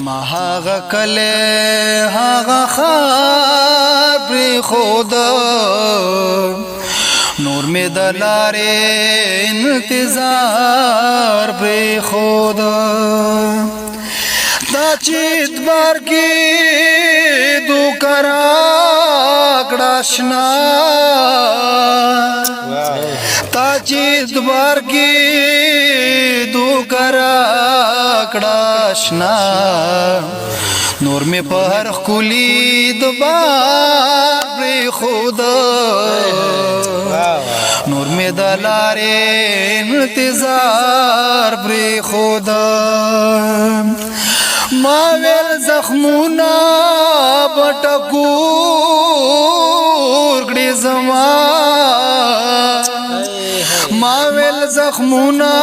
ما هغه کله هغه خار پر خدا نور می دلاره انتظار پر خدا دا چیت بار کی دو کرا کڑاشنا تا چیت بار کی دو کرا کڑاشنا نور می پر خلی دوبار پر خدا نور می دلاره انتظار پر خدا ماویل زخمونا بٹکور کڑی زمان ماویل زخمونا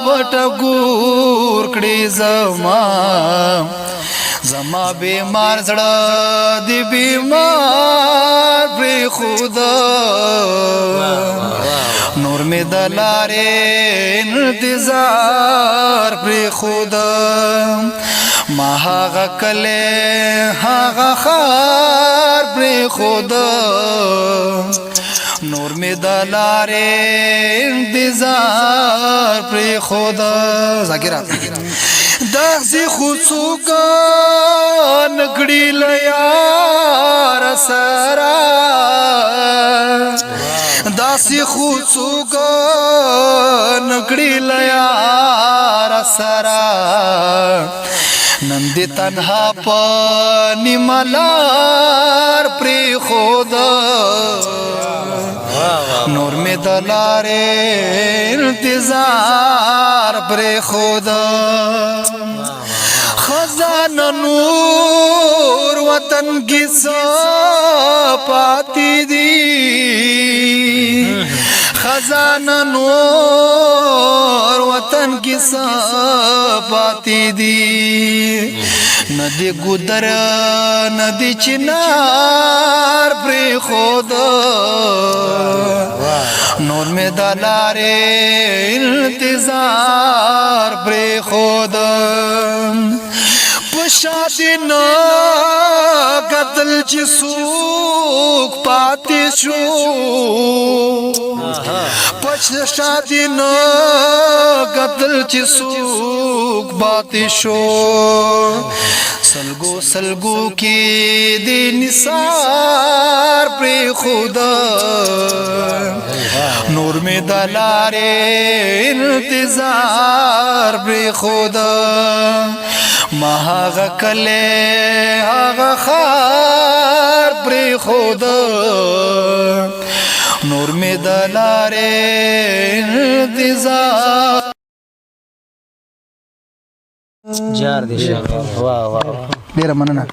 بٹکور کڑی زمان زما بیمار زڑا دی بیمار پر خدا نور می دلاره انتظار پر خدا ما هغه کله هغه خار پر خدا نور می دلاره انتظار پر خدا ذاکرہ دغزی خوڅوکا نکړی لیار سرا داسی خوڅوکا نکړی لیار سرا نندی تنها پانی ملار پر خدا نور می دلاره انتظار پر خدا خزانہ نور وطن کی پاتی دی خزانہ نور وطن کی پاتی دی ندی گدر ندی چنار پر خدا نور میں دلارے انتظار پر خدا پشادی نا قتل چی سوک پاتی شو پشادی نا قتل چی سوک پاتی شو سلگو سلگو کی دی نثار پر خدا نور میں دلارے انتظار پر خدا ما هغه کله هغه خار پر خدا نور می دلاره انتظار جار دي شاء الله. واو واو ډیره مننه